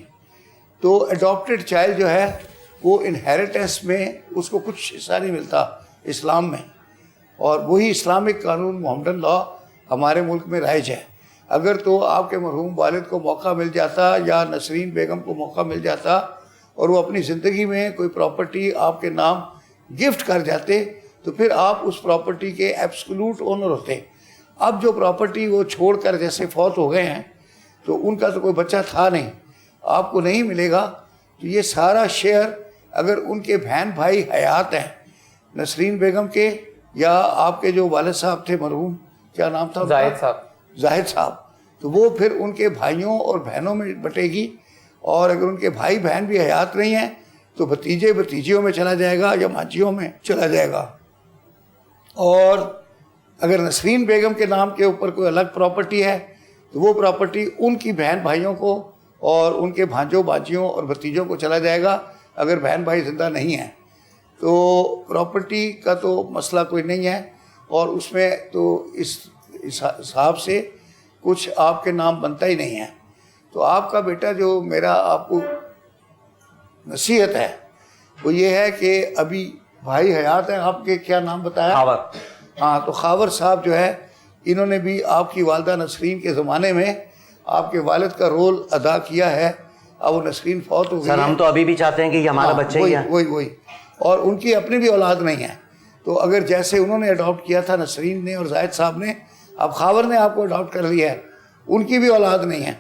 तो अडॉप्टेड चाइल्ड जो है वो इनहेरिटेंस में उसको कुछ हिस्सा नहीं मिलता इस्लाम में, और वही इस्लामिक कानून मोहम्मदन लॉ हमारे मुल्क में राइज है। अगर तो आपके मरहूम वालिद को मौका मिल जाता या नसरीन बेगम को मौका मिल जाता और वो अपनी ज़िंदगी में कोई प्रॉपर्टी आपके नाम गिफ्ट कर जाते तो फिर आप उस प्रॉपर्टी के एब्सोल्यूट ओनर होते। अब जो प्रॉपर्टी वो छोड़ कर जैसे फौत हो गए हैं तो उनका तो कोई बच्चा था नहीं, आपको नहीं मिलेगा, तो ये सारा शेयर अगर उनके बहन भाई हयात हैं नसरीन बेगम के या आपके जो वालिद साहब थे मरहूम, क्या नाम था उनका? जाहिद साहब, तो वो फिर उनके भाइयों और बहनों में बटेगी, और अगर उनके भाई बहन भी हयात नहीं हैं तो भतीजे भतीजियों में चला जाएगा या मांझियों में चला जाएगा। और अगर नसरीन बेगम के नाम के ऊपर कोई अलग प्रॉपर्टी है तो वो प्रॉपर्टी उनकी बहन भाइयों को और उनके भांजों बाजियों और भतीजों को चला जाएगा अगर बहन भाई ज़िंदा नहीं हैं। तो प्रॉपर्टी का तो मसला कोई नहीं है, और उसमें तो इस हिसाब से कुछ आपके नाम बनता ही नहीं है। तो आपका बेटा जो मेरा आपको नसीहत है वो ये है कि अभी भाई हयात हैं आपके, क्या नाम बताया? खावर। हाँ, तो खावर साहब जो है इन्होंने भी आपकी वालदा नसरीन के ज़माने में आपके वालिद का रोल अदा किया है। अब वो नसरीन फौत हो गई सर, हम तो अभी भी चाहते हैं कि हमारा बच्चा ही है। वही और उनकी अपनी भी औलाद नहीं है, तो अगर जैसे उन्होंने अडॉप्ट किया था नसरीन ने और जाहिद साहब ने, अब खावर ने आपको अडॉप्ट कर लिया है, उनकी भी औलाद नहीं है,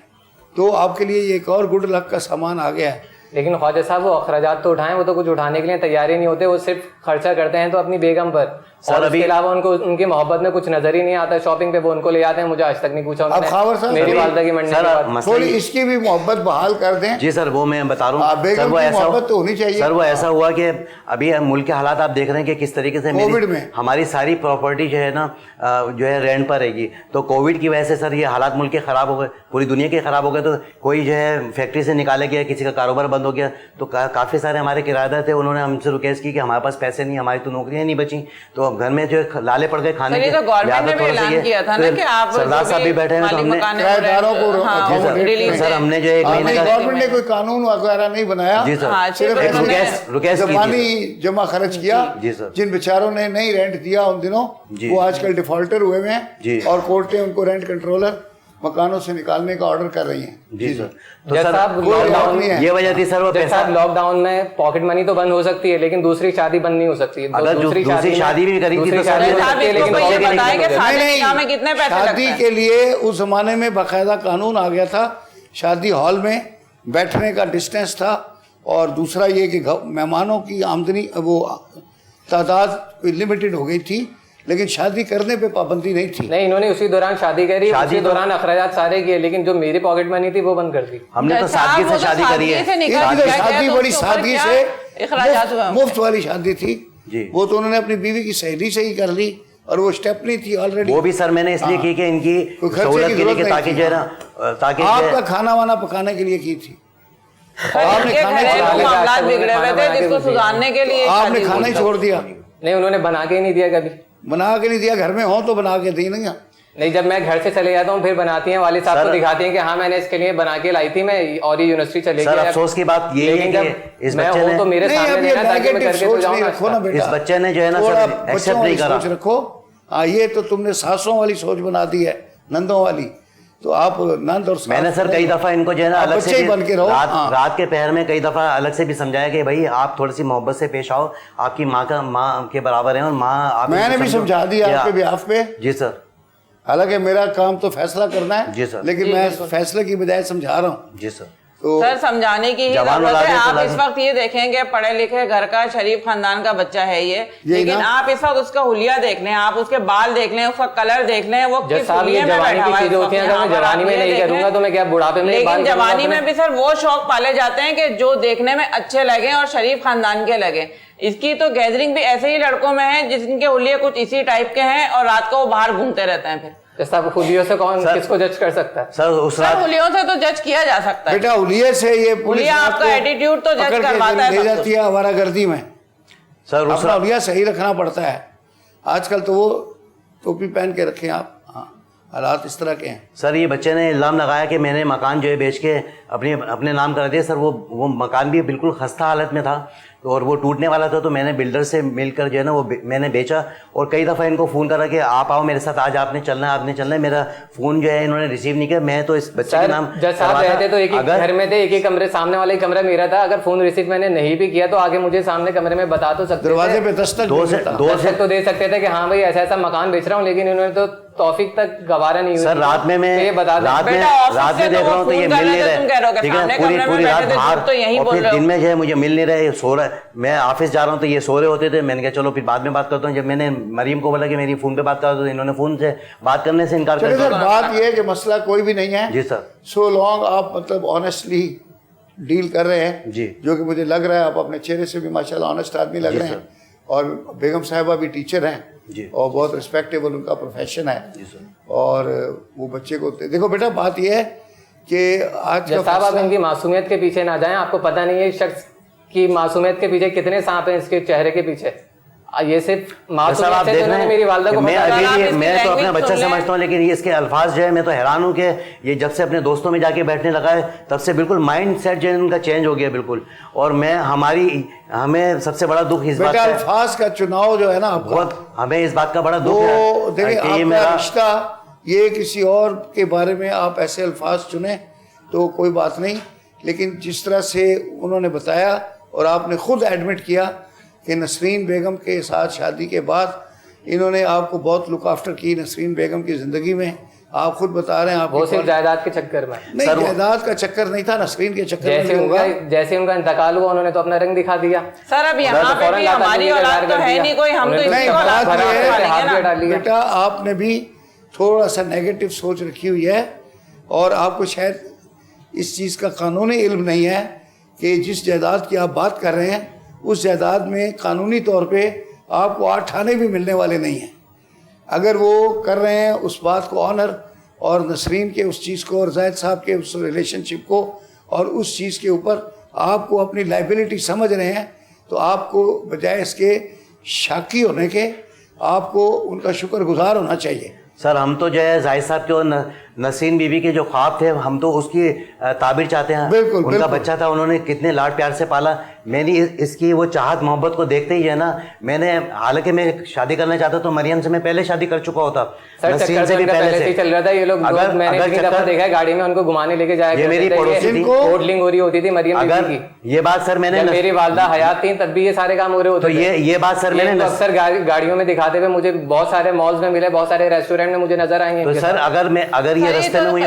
तो आपके लिए ये एक और गुड लक का सामान आ गया है। लेकिन ख्वाजा साहब वो अखराजात तो उठाएं, वो तो कुछ उठाने के लिए तैयार ही नहीं होते, वो सिर्फ खर्चा करते हैं तो अपनी बेगम पर, और उसके अलावा उनको उनकी मोहब्बत में कुछ नजर ही नहीं आता। शॉपिंग पे वो उनको ले जाते हैं, मुझे आज तक नहीं पूछा उन्होंने मेरी वालदा की मरने के बाद। थोड़ी इसकी भी मोहब्बत बहाल कर दें। जी सर, वो मैं बता रहा हूँ सर, वो ऐसा तो होनी चाहिए सर। वो ऐसा हुआ कि अभी मुल्क के हालात आप देख रहे हैं कि किस तरीके से कोविड में हमारी सारी प्रॉपर्टी जो है ना जो है रेंट पर रहेगी। तो कोविड की वजह से सर ये हालात मुल्क के ख़राब हो गए, पूरी दुनिया के ख़राब हो गए। तो कोई जो है फैक्ट्री से निकाले गया, किसी का कारोबार बंद हो गया, तो काफ़ी सारे हमारे किराएदार थे, उन्होंने हमसे रिक्वेस्ट की कि हमारे पास पैसे नहीं, हमारी तो नौकरियाँ नहीं बची, तो घर में जो लाले पड़ गए खाने के। तो गवर्नमेंट ने भी ऐलान किया था ना कि आप सरदार साहब भी बैठे हैं, तो हमने किराएदारों को सर हमने जो एक महीने का गवर्नमेंट ने कोई कानून वगैरह नहीं बनाया जी सर, सिर्फ जबानी जमा खर्च किया। जी सर, जिन बेचारों ने नहीं रेंट दिया उन दिनों वो आजकल डिफॉल्टर हुए हुए हैं और कोर्टें उनको रेंट कंट्रोलर मकानों से निकालने का ऑर्डर कर रही हैं। जी सर। तो सर लॉकडाउन ये वजह थी सर, वो पैसा लॉकडाउन में पॉकेट मनी तो बंद हो सकती है लेकिन दूसरी शादी बंद नहीं हो सकती। अगर दूसरी शादी भी करी थी तो शादी के लिए उस जमाने में बाकायदा कानून आ गया था, शादी हॉल में बैठने का डिस्टेंस था, और दूसरा ये कि मेहमानों की आमदनी वो तादाद कोई लिमिटेड हो गई थी, लेकिन शादी करने पे पाबंदी नहीं थी। नहीं, इन्होंने उसी दौरान शादी करी, उसी दौरान अखराजात सारे किए, लेकिन जो मेरी पॉकेट मनी थी वो बंद कर दी। हमने तो सादगी से शादी करी है, शादी बड़ी सादगी से मुफ्त वाली शादी थी वो, तो उन्होंने अपनी बीवी की सहेली से ही कर ली, और वो स्टेपनी थी ऑलरेडी। वो भी सर मैंने इसलिए की कि इनकी सहूलत के लिए, ताकि जो है ना, ताकि आपका खाना वाना पकाने के लिए की थी, आपने खाना ही छोड़ दिया। नहीं, उन्होंने बना के ही नहीं दिया, कभी बना के नहीं दिया, घर में हो तो बना के दी नहीं। जब मैं घर से चले जाता हूँ फिर बनाती हैं, वालिद साहब को दिखाती हैं कि हाँ मैंने इसके लिए बना के लाई थी मैं, और ये यूनिवर्सिटी चले गई। अफसोस की बात ये है कि इस बच्चे ने तो मेरे सामने देना ताकि मैं करके तो जाऊँ ना। इस बच्चे ने जो है ना सर एक्सेप्ट नहीं करा। रखो हाँ, ये तो तुमने सासों वाली सोच बना दी है, नंदों वाली, तो आप नंद और मैंने सर कई दफा इनको जो है ना अलग से रात के पहर में कई दफा अलग से भी समझाया कि भाई आप थोड़ी सी मोहब्बत से पेश आओ, आपकी माँ के बराबर है, और माँ मैंने भी समझा दिया आपके बिहाफ पे। जी सर, हालांकि मेरा काम तो फैसला करना है जी सर, लेकिन मैं फैसले की बजाय समझा रहा हूँ। जी सर। तो सर समझाने की ही जरूरत है। आप इस वक्त ये देखेंगे पढ़े लिखे घर का शरीफ खानदान का बच्चा है ये, लेकिन आप इस वक्त उसका हुलिया देख लें, आप उसके बाल देख लें, उसका कलर देख लें, वो किस हुलिये में बैठा हुआ है। जवानी में नहीं करूंगा तो मैं क्या बुढ़ापे में? लेकिन जवानी में भी सर वो शौक पाले जाते हैं कि जो देखने में अच्छे लगे और शरीफ खानदान के लगे। इसकी तो गैदरिंग भी ऐसे ही लड़कों में है जिनके हुलिये कुछ इसी टाइप के हैं, और रात को वो बाहर घूमते रहते हैं। फिर हुलियों से कौन किसको जज कर सकता है? सर हुलियों से तो जज किया जा सकता है बेटा, हुलिये से ये हुलिया आपका एटीट्यूड तो जज करवाता है, ले जाती है आवारागर्दी में। सर अपना हुलिया सही रखना पड़ता है। आजकल तो वो टोपी पहन के रखें आप, हाँ हालात इस तरह के हैं। सर ये बच्चे ने इल्ज़ाम लगाया कि मैंने मकान जो है बेच के अपने नाम करा दिया। सर वो मकान भी बिल्कुल खस्ता हालत में था और वो टूटने वाला था, तो मैंने बिल्डर से मिलकर जो है ना वो मैंने बेचा। और कई दफ़ा इनको फ़ोन करा कि आप आओ मेरे साथ, आज आपने चलना है। मेरा फ़ोन जो है इन्होंने रिसीव नहीं किया। मैं तो इस बच्चे के नाम जब साहब रहते तो एक ही घर में थे, एक ही कमरे, सामने वाला ही कमरा मेरा था। अगर फ़ोन रिसीव मैंने नहीं भी किया तो आगे मुझे सामने कमरे में बता तो सकते, दरवाजे पे दस्तक तो दे सकते थे कि हाँ भाई ऐसा ऐसा मकान बेच रहा हूँ, लेकिन इन्होंने तो तौफीक तक गवारा नहीं हुई। सर रात में मैं रात में देख रहा हूँ तो ये मिल नहीं रहे, ठीक है, पूरी रात बाहर, और फिर दिन में जो है मुझे मिल नहीं रहे, सो रहा है। मैं ऑफिस जा रहा हूँ तो ये सो रहे होते थे। मैंने कहा चलो फिर बाद में बात करता हूँ। जब मैंने मरीम को बोला कि मेरी फ़ोन पे बात करा तो इन्होंने फ़ोन से बात करने से इनकार कर दिया। बात ये है कि मसला कोई भी नहीं है जी सर। सो लॉन्ग आप मतलब ऑनेस्टली डील कर रहे हैं जी, जो कि मुझे लग रहा है आप अपने चेहरे से भी माशाल्लाह ऑनेस्ट आदमी लग रहे हैं। और बेगम साहिबा भी टीचर हैं जी, और बहुत रिस्पेक्टेबल उनका प्रोफेशन है जी सर। और वो बच्चे को देखो बेटा, बात ये है कि आज का साहब आप इनकी मासूमियत के पीछे ना जाएं। आपको पता नहीं है इस शख्स की मासूमियत के पीछे कितने सांप हैं इसके चेहरे के पीछे। ये सिर्फ मासूमियत से उन्होंने मेरी वालदा को मैं तो अपना बच्चा समझता हूँ, लेकिन ये इसके अल्फाज जो है मैं तो हैरान हूँ कि ये जब से अपने दोस्तों में जाके बैठने लगा है तब से बिल्कुल माइंड सेट जो है उनका चेंज हो गया बिल्कुल। और हमें सबसे बड़ा दुख इस बात का, अल्फाज का चुनाव जो है ना, बहुत हमें इस बात का बड़ा दुख है। देखिए आपका रिश्ता ये किसी और के बारे में आप ऐसे अल्फाज चुने तो कोई बात नहीं, लेकिन जिस तरह से उन्होंने बताया और आपने खुद एडमिट किया कि नसरीन बेगम के साथ शादी के बाद इन्होंने आपको बहुत लुक आफ्टर की नसरीन बेगम की ज़िंदगी में, आप खुद बता रहे हैं आप वो सिर्फ जायदाद के चक्कर में नहीं, जायदाद का चक्कर नहीं था, नसरीन के चक्कर जैसे उनका इंतकाल हुआ उन्होंने तो अपना रंग दिखा दिया। सर अब यहाँ पे भी हमारी औलाद तो है नहीं कोई, हम तो बेटा आपने भी थोड़ा सा नेगेटिव सोच रखी हुई है और आपको शायद इस चीज़ का कानूनी इल्म नहीं है कि जिस जायदाद की आप बात कर रहे हैं उस जायदाद में कानूनी तौर पे आपको 8 आने भी मिलने वाले नहीं हैं। अगर वो कर रहे हैं उस बात को ऑनर और नसरीन के उस चीज़ को और जायद साहब के उस रिलेशनशिप को और उस चीज़ के ऊपर आपको अपनी लाइबिलिटी समझ रहे हैं, तो आपको बजाय इसके शाकी होने के आपको उनका शुक्रगुजार होना चाहिए। सर हम तो जो है जाहिद साहब के और नसीन बीबी के जो ख्वाब थे हम तो उसकी ताबीर चाहते हैं। बिल्कुल, उनका बच्चा था, उन्होंने कितने लाड प्यार से पाला। मैंने इसकी वो चाहत मोहब्बत को देखते ही है ना, मैंने हालांकि मैं शादी करना चाहता तो मरियम से मैं पहले शादी कर चुका होता, नसीन से भी पहले से चल रहा था। ये लोग मैंने देखा है गाड़ी में उनको घुमाने लेके जाया, ये मेरी पड़ोसी थी, होटलिंग हो रही होती थी मरियम अगर ये बात सर मैंने मेरी वालदा हयात थी तब भी ये सारे काम हो रहे होते। तो ये बात सर मैंने अक्सर गाड़ियों में दिखाते हुए मुझे बहुत सारे मॉल्स में मिले, बहुत सारे रेस्टोरेंट में मुझे नजर आएंगे। तो सर अगर ये रास्ते में मुझे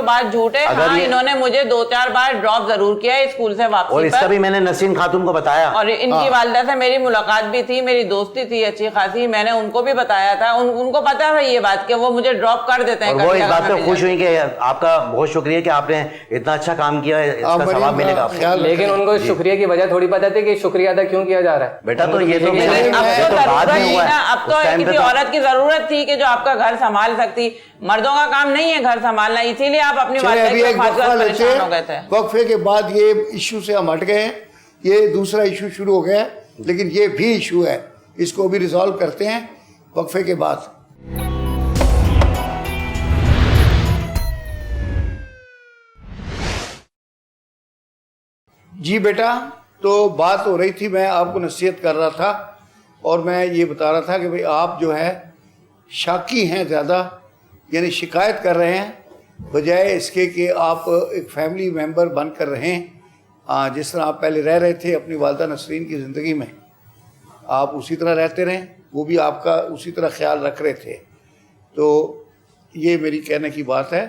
बात झूठ है। हाँ, इन्होंने मुझे 2-4 बार ड्रॉप जरूर किया है स्कूल से वापसी और इसका भी मैंने नसीन खातून को बताया और इनकी वालिदा से मेरी मुलाकात भी थी, मेरी दोस्ती थी अच्छी खासी, मैंने उनको भी बताया था। उनको पता है ये बात कि वो मुझे ड्रॉप कर देते हैं। वो इस बात पे खुश हुई कि आपका बहुत शुक्रिया कि आपने इतना अच्छा काम किया है, इसका सवाब मिलेगा आपको। लेकिन उनको शुक्रिया की वजह थोड़ी पता थी कि शुक्रिया अदा क्यों किया जा रहा है। बेटा तो ये तो बाद में हुआ है। अब तो किसी औरत की जरूरत थी कि जो आपका घर संभाल सकती। मर्दों का काम नहीं है घर संभालना, इसीलिए आप अपनी परेशान हो गए थे। वक्फे के बाद ये इशू से हम हट गए हैं, ये दूसरा इशू शुरू हो गया, लेकिन ये भी इशू है, इसको भी रिजॉल्व करते हैं वक्फे के बाद। जी बेटा, तो बात हो रही थी, मैं आपको नसीहत कर रहा था और मैं ये बता रहा था कि भाई आप जो है शाकी हैं ज़्यादा, यानी शिकायत कर रहे हैं बजाय इसके कि आप एक फैमिली मेंबर बन कर रहें। जिस तरह आप पहले रह रहे थे अपनी वालदा नसरीन की ज़िंदगी में, आप उसी तरह रहते रहें, वो भी आपका उसी तरह ख्याल रख रहे थे। तो ये मेरी कहने की बात है।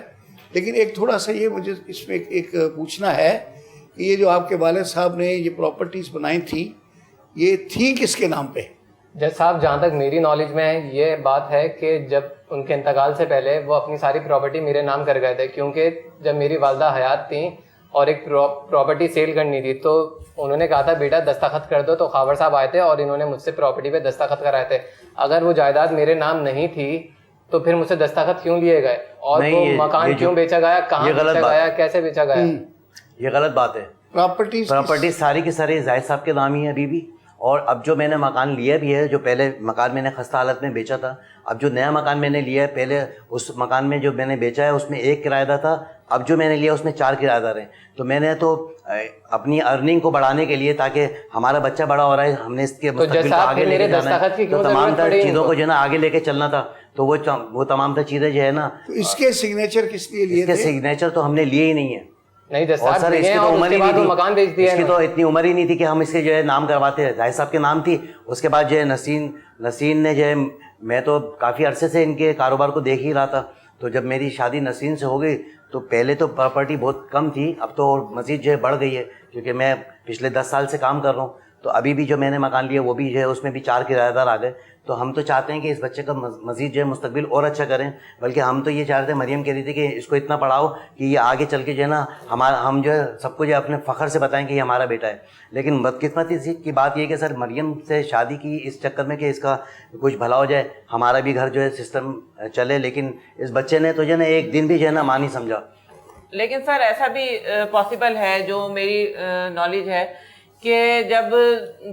लेकिन एक थोड़ा सा ये मुझे इसमें एक पूछना है कि ये जो आपके वालिद साहब ने ये प्रॉपर्टीज़ बनाई थी, ये थी किसके नाम पे? जज साहब, जहाँ तक मेरी नॉलेज में ये बात है कि जब उनके इंतकाल से पहले वो अपनी सारी प्रॉपर्टी मेरे नाम कर गए थे, क्योंकि जब मेरी वालदा हयात थी और एक प्रॉपर्टी सेल करनी थी तो उन्होंने कहा था बेटा दस्तखत कर दो, तो खावर साहब आए थे और इन्होंने मुझसे प्रॉपर्टी पे दस्तखत कराए थे। अगर वो जायदाद मेरे नाम नहीं थी तो फिर मुझसे दस्तखत क्यों लिए गए और वो मकान क्यों बेचा गया, कहाँ बेचा गया, कैसे बेचा गया? ये गलत बात है। प्रॉपर्टी सारी की सारी जायद साहब के नाम ही है अभी भी, और अब जो मैंने मकान लिया भी है, जो पहले मकान मैंने खस्ता हालत में बेचा था, अब जो नया मकान मैंने लिया है, पहले उस मकान में जो मैंने बेचा है उसमें 1 किराएदार था, अब जो मैंने लिया उसमें 4 किराएदार हैं। तो मैंने तो अपनी अर्निंग को बढ़ाने के लिए, ताकि हमारा बच्चा बड़ा हो रहा है, हमने इसके मुस्तकबिल को आगे लेके जाना है, तो तमाम तर चीज़ों को जो है ना आगे लेके चलना था, तो वो तमाम तर चीज़ें जो है ना। तो इसके सिग्नेचर किस लिए लिए? इसके सिग्नेचर तो हमने लिए ही नहीं है। नहीं और सर इसकी तो उम्र ही नहीं थी, मकान बेच दिया, इसकी तो इतनी उम्र ही नहीं थी कि हम इसके जो है नाम करवाते हैं। जाहिर साहब के नाम थी, उसके बाद जो है नसीन ने जो है, मैं तो काफ़ी अरसे से इनके कारोबार को देख ही रहा था, तो जब मेरी शादी नसीन से हो गई तो पहले तो प्रॉपर्टी बहुत कम थी, अब तो मज़ीद जो है बढ़ गई है, क्योंकि मैं पिछले 10 साल से काम कर रहा हूँ। तो अभी भी जो मैंने मकान लिया वो भी जो है उसमें भी 4 किराएदार आ गए। तो हम तो चाहते हैं कि इस बच्चे का मज़ीद जो है मुस्तकबिल और अच्छा करें, बल्कि हम तो ये चाह रहे थे, मरियम कह रही थी कि इसको इतना पढ़ाओ कि ये आगे चल के जो है ना हम जो है सबको जो है अपने फ़ख्र से बताएं कि ये हमारा बेटा है। लेकिन बदकिस्मती की बात ये कि सर मरियम से शादी की इस चक्कर में कि इसका कुछ भला हो जाए, हमारा भी घर जो है सिस्टम चले, लेकिन इस बच्चे ने तो जो है ना एक दिन भी जो है ना मां नहीं समझा। लेकिन सर ऐसा भी पॉसिबल है, जो मेरी नॉलेज है, कि जब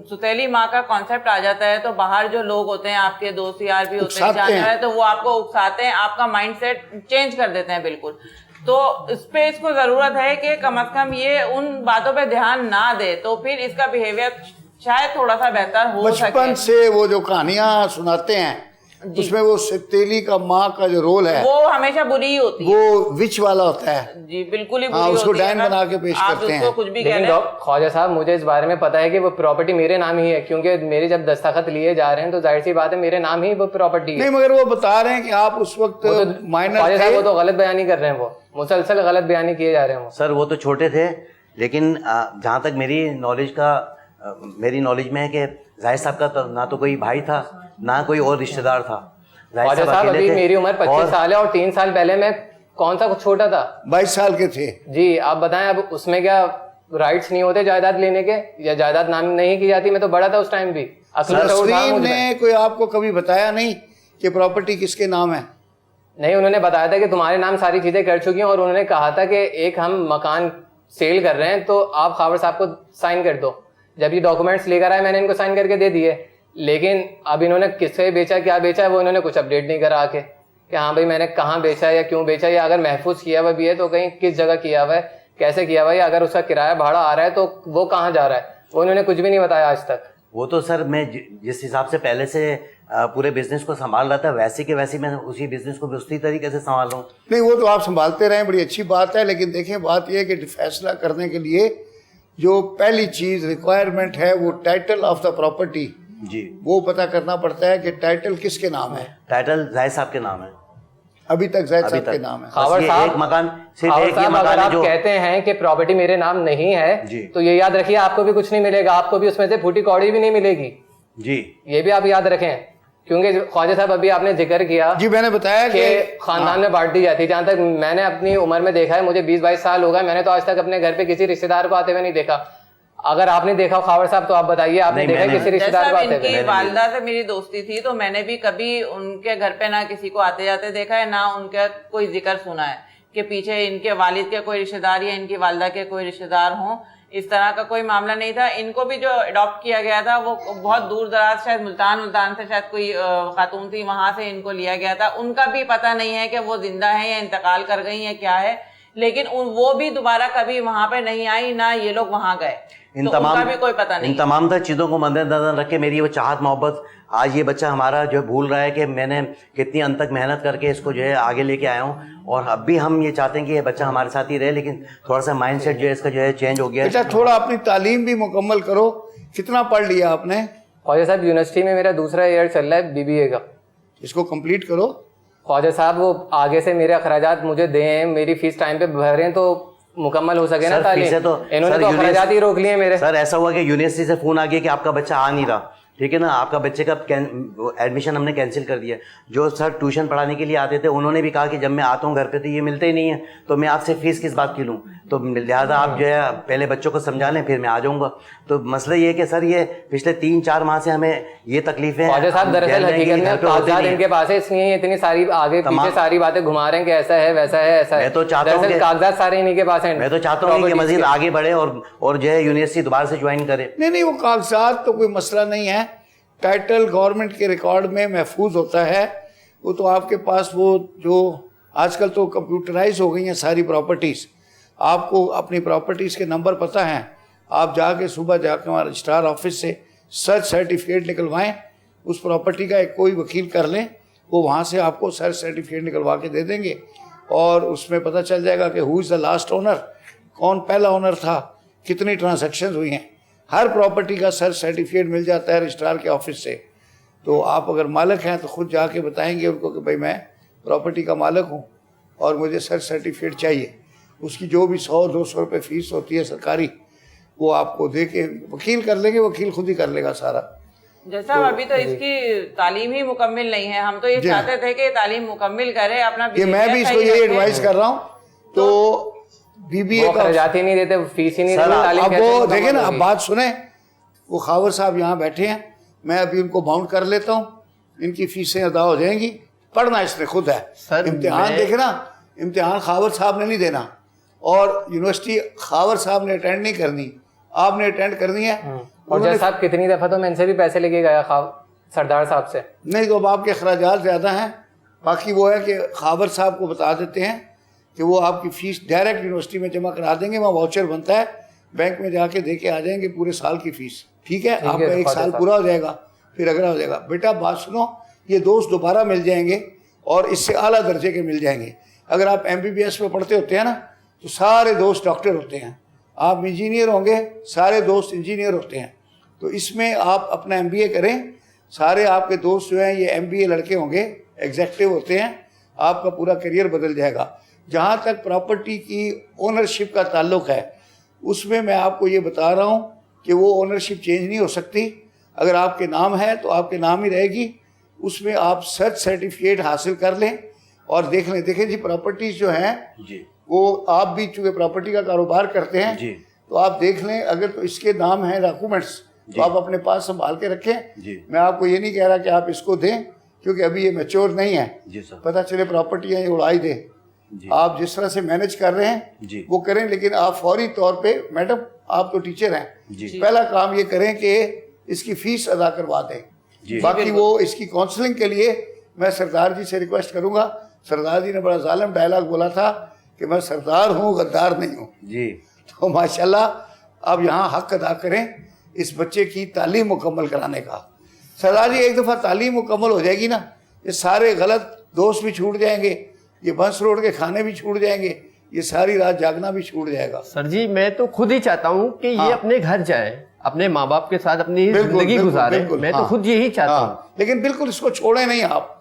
सुतेली माँ का कॉन्सेप्ट आ जाता है तो बाहर जो लोग होते हैं, आपके दोस्त यार भी होते हैं, जानते हैं, तो वो आपको उकसाते हैं, आपका माइंडसेट चेंज कर देते हैं बिल्कुल। तो इस पे इसको जरूरत है कि कम से कम ये उन बातों पे ध्यान ना दे, तो फिर इसका बिहेवियर शायद थोड़ा सा बेहतर हो सके। बचपन से वो जो कहानियां सुनाते हैं उसमें वो सितेली का माँ का जो रोल है वो हमेशा बुरी ही होती है, वो विच वाला होता है जी, बिल्कुल ही बुरी उसको होती है। डायन बना के पेश करते हैं। कुछ भी कह रहे हैं। ख्वाजा साहब, मुझे इस बारे में पता है कि वो प्रॉपर्टी मेरे नाम ही है, क्योंकि मेरे जब दस्तखत लिए जा रहे हैं तो जाहिर सी बात है मेरे नाम ही वो प्रॉपर्टी है। नहीं, मगर वो बता रहे हैं कि आप उस वक्त माइनर थे। वो तो गलत बयानी कर रहे हैं, वो मुसलसल गलत बयानी किए जा रहे हैं। सर वो तो छोटे थे, लेकिन जहाँ तक मेरी नॉलेज में है कि जाहिद साहब का तो ना तो कोई भाई था ना कोई और रिश्तेदार था। ख्वाजा साहब, अभी मेरी उम्र 25 साल है और 3 साल पहले मैं कौन सा कुछ छोटा था, 22 साल के थे जी। आप बताएं, अब उसमें क्या राइट्स नहीं होते जायदाद लेने के, या जायदाद नाम नहीं की जाती? मैं तो बड़ा था उस टाइम भी। नसरीन ने कोई आपको कभी बताया नहीं कि प्रॉपर्टी किसके नाम है? नहीं, उन्होंने बताया था कि तुम्हारे नाम सारी चीजें कर चुकी हैं, और उन्होंने कहा था कि एक हम मकान सेल कर रहे हैं तो आप खावर साहब को साइन कर दो। जब ये डॉक्यूमेंट्स लेकर आए मैंने इनको साइन करके दे दिए, लेकिन अब इन्होंने किससे बेचा, क्या बेचा है, वो इन्होंने कुछ अपडेट नहीं करा आके कि हाँ भाई मैंने कहाँ बेचा है या क्यों बेचा है, या अगर महफूज किया हुआ भी है तो कहीं किस जगह किया हुआ है, कैसे किया हुआ है, या अगर उसका किराया भाड़ा आ रहा है तो वो कहाँ जा रहा है, वो इन्होंने कुछ भी नहीं बताया आज तक। वो तो सर मैं जिस हिसाब से पहले से पूरे बिजनेस को संभाल रहा था, वैसे के वैसे मैं उसी बिजनेस को भी उसी तरीके से संभाल रहा हूँ। नहीं, वो तो आप संभालते रहें, बड़ी अच्छी बात है, लेकिन देखें बात यह है कि फैसला करने के लिए जो पहली चीज रिक्वायरमेंट है वो टाइटल ऑफ द प्रॉपर्टी जी, वो पता करना पड़ता है कि टाइटल किसके नाम है। टाइटल जाहिद साहब के नाम है, अभी तक जाहिद साहब के नाम है। खावर साहब, एक मकान सिर्फ खावर एक साहब, मकान अगर है आप जो कहते हैं कि प्रॉपर्टी मेरे नाम नहीं है तो ये याद रखिए आपको भी कुछ नहीं मिलेगा, आपको भी उसमें से फूटी कौड़ी भी नहीं मिलेगी जी, ये भी आप याद रखें। क्योंकि ख्वाजा साहब अभी आपने जिक्र किया जी, मैंने बताया कि खानदान में बांट दी जाती है। जहाँ तक मैंने अपनी उम्र में देखा है, मुझे 20-22 साल हो गए, मैंने तो आज तक अपने घर पे किसी रिश्तेदार को आते हुए नहीं देखा। अगर आपने देखा खावर साहब तो आप बताइए, आपने देखा किसी रिश्तेदार को आते हुए? इनकी वालिदा से मेरी दोस्ती थी तो मैंने भी कभी उनके घर पे ना किसी को आते जाते देखा है, ना उनका कोई जिक्र सुना है कि पीछे इनके वालिद के कोई रिश्तेदार या इनकी वालिदा के कोई रिश्तेदार हों। इस तरह का कोई मामला नहीं था। इनको भी जो अडॉप्ट किया गया था वो बहुत दूर दराज, शायद मुल्तान से शायद कोई खातून थी, वहां से इनको लिया गया था। उनका भी पता नहीं है कि वो जिंदा है या इंतकाल कर गई है क्या है, लेकिन वो भी दोबारा कभी वहां पे नहीं आई, ना ये लोग वहां गए। इन तो उनका भी कोई पता नहीं। इन तमाम तर चीज़ों को मद्देनजर रख के मेरी वो चाहत मोहब्बत, आज ये बच्चा हमारा जो भूल रहा है कि मैंने कितनी अंत तक मेहनत करके इसको जो है आगे लेके आया हूँ, और अब भी हम ये चाहते हैं कि ये बच्चा हमारे साथ ही रहे, लेकिन थोड़ा सा माइंडसेट जो है इसका जो है चेंज हो गया है। बेटा थोड़ा अपनी तालीम भी मुकम्मल करो। कितना पढ़ लिया आपने? ख्वाजा साहब, यूनिवर्सिटी में मेरा दूसरा ईयर चल रहा है BBA का। इसको कंप्लीट करो। ख्वाजा साहब, वो आगे से मेरे अखराजात मुझे दें, मेरी फीस टाइम पे भरें तो मुकम्मल हो सके ना तालीम। तो इन्होंने तो अखराजात ही रोक लिए मेरे। सर ऐसा हुआ कि यूनिवर्सिटी से फोन आ गया कि आपका बच्चा आ नहीं रहा, ठीक है ना, आपका बच्चे का एडमिशन हमने कैंसिल कर दिया। जो सर ट्यूशन पढ़ाने के लिए आते थे उन्होंने भी कहा कि जब मैं आता हूँ घर पे तो ये मिलते ही नहीं है, तो मैं आपसे फीस किस बात की लूँ। तो लिहाजा आप जो है पहले बच्चों को समझा लें, फिर मैं आ जाऊँगा। तो मसला ये है कि सर ये पिछले 3-4 माह से हमें ये तकलीफें हैं। ख्वाजा साहब दरअसल हकीकत में कागजात इनके पास है, इसलिए इतनी सारी आगे पीछे सारी बातें घुमा रहे हैं कि ऐसा है वैसा है ऐसा है। मैं तो चाहता हूँ कि कागजात सारे इन्हीं के पास हैं। मैं तो चाहता हूँ कि मजीद आगे बढ़े और जो है यूनिवर्सिटी दोबारा से ज्वाइन करे। नहीं, वो कागजात तो कोई मसला नहीं है, टाइटल गवर्नमेंट के रिकॉर्ड में महफूज होता है। वो तो आपके पास वो जो आजकल तो कंप्यूटराइज हो गई हैं सारी प्रॉपर्टीज़, आपको अपनी प्रॉपर्टीज़ के नंबर पता हैं, आप जाके सुबह जाके वहाँ रजिस्ट्रार ऑफिस से सर्च सर्टिफिकेट निकलवाएं, उस प्रॉपर्टी का एक कोई वकील कर लें, वो वहाँ से आपको सर्च सर्टिफिकेट निकलवा के दे देंगे और उसमें पता चल जाएगा कि who is the last owner, कौन पहला ओनर था, कितनी ट्रांजैक्शंस हुई हैं। हर प्रॉपर्टी का सर्च सर्टिफिकेट मिल जाता है रजिस्ट्रार के ऑफिस से। तो आप अगर मालिक हैं तो ख़ुद जाके बताएंगे उनको कि भाई मैं प्रॉपर्टी का मालिक हूँ और मुझे सर्च सर्टिफिकेट चाहिए। उसकी जो भी 100-200 रुपये फ़ीस होती है सरकारी, वो आपको दे के वकील कर लेंगे, वकील खुद ही कर लेगा सारा। जैसा अभी तो इसकी तालीम ही मुकम्मिल नहीं है, हम तो ये चाहते थे कि तालीम मुकम्मिल करे अपना। ये मैं भी इसको यही एडवाइस कर रहा हूँ। तो BBA का जाती नहीं देते, फीस ही नहीं देते। अब वो देखे ना, अब बात सुने, वो खावर साहब यहाँ बैठे हैं, मैं अभी उनको बाउंड कर लेता हूँ, इनकी फीसें अदा हो जाएंगी। पढ़ना इसने खुद है, इम्तिहान देखे ना, इम्तिहान खावर साहब ने नहीं देना और यूनिवर्सिटी खावर साहब ने अटेंड नहीं करनी, आपने अटेंड करनी है। और जज साहब कितनी दफ़ा तो मैं इनसे भी पैसे लेके गया सरदार साहब से। नहीं, तो अब आपके अखराजात ज़्यादा हैं। बाकी वो है कि खावर साहब को बता देते हैं कि वो आपकी फ़ीस डायरेक्ट यूनिवर्सिटी में जमा करा देंगे, वहाँ वाउचर बनता है, बैंक में जाके दे के आ जाएंगे पूरे साल की फ़ीस। ठीक है, आपका 1 साल पूरा हो जाएगा, फिर अगला हो जाएगा। बेटा बात सुनो, ये दोस्त दोबारा मिल जाएंगे और इससे आला दर्जे के मिल जाएंगे। अगर आप MBBS में पढ़ते होते हैं ना, तो सारे दोस्त डॉक्टर होते हैं, आप इंजीनियर होंगे, सारे दोस्त इंजीनियर होते हैं। तो इसमें आप अपना MBA करें, सारे आपके दोस्त जो हैं ये MBA लड़के होंगे, एग्जेक्टिव होते हैं, आपका पूरा करियर बदल जाएगा। जहाँ तक प्रॉपर्टी की ओनरशिप का ताल्लुक़ है, उसमें मैं आपको ये बता रहा हूँ कि वो ओनरशिप चेंज नहीं हो सकती। अगर आपके नाम है तो आपके नाम ही रहेगी। उसमें आप सर्च सर्टिफिकेट हासिल कर लें और देख लें। देखें जी, प्रॉपर्टीज़ जो हैं जी, वो आप भी चूँकि प्रॉपर्टी का कारोबार करते हैं जी, तो आप देख लें, अगर तो इसके नाम हैं डॉक्यूमेंट्स तो आप अपने पास संभाल के रखें जी। मैं आपको ये नहीं कह रहा कि आप इसको दें, क्योंकि अभी ये मैच्योर नहीं है। जी सर। पता चले प्रॉपर्टियाँ ये उड़ाई दे। आप जिस तरह से मैनेज कर रहे हैं जी, वो करें, लेकिन आप फौरी तौर पे, मैडम आप तो टीचर हैं, पहला काम ये करें कि इसकी फ़ीस अदा करवा दें। बाकी वो इसकी काउंसलिंग के लिए मैं सरदार जी से रिक्वेस्ट करूँगा। सरदार जी ने बड़ा जालिम डायलॉग बोला था कि मैं सरदार हूँ, गद्दार नहीं हूँ जी। तो माशाल्लाह आप यहाँ हक अदा करें इस बच्चे की तालीम मुकम्मल कराने का। सरदार जी, एक दफ़ा तालीम मुकम्मल हो जाएगी ना, ये सारे गलत दोस्त भी छूट जाएंगे, ये बंस रोड के खाने भी छूट जाएंगे, ये सारी रात जागना भी छूट जाएगा। सर जी, मैं तो खुद ही चाहता हूँ कि ये अपने घर जाए, अपने माँ बाप के साथ अपनी जिंदगी गुजारे। मैं तो खुद यही चाहता हूँ। लेकिन बिल्कुल इसको छोड़े नहीं आप,